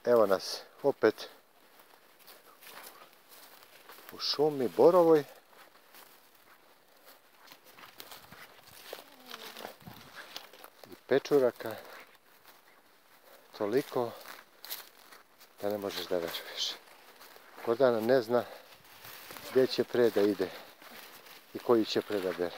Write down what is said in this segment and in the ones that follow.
Evo nas opet u šumi borovoj. I pečuraka. Toliko da ne možeš da veruješ. Gordana ne zna gdje će pre da ide i koji će pre da bere.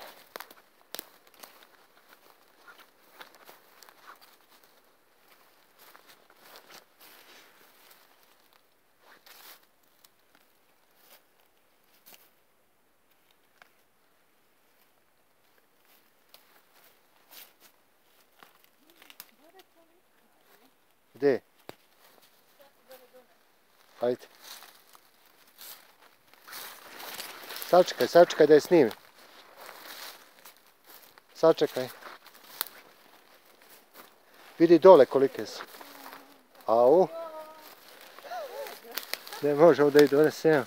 Gdje? Hajde. Sačekaj da je snimim. Sačekaj. Vidi dole kolike su. Au. Ne možemo da ih donesemo.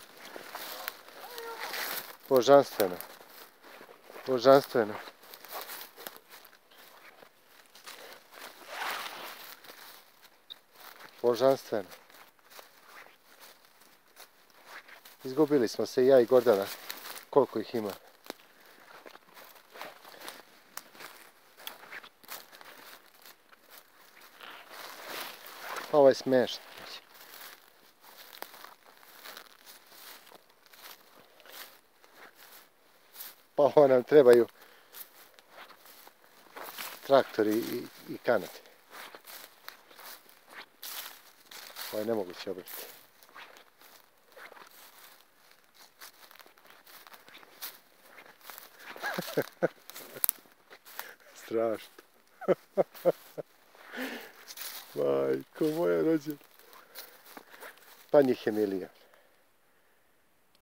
Božanstveno. Božanstveno. Božanstveno. Izgubili smo se, ja i Gordana. Koliko ih ima? Ovo je smiješno. Pa ovo nam trebaju traktori i kanate. Ovo je nemoguće obrati. Strašno. Majko moja rođena. Pa njih je milion.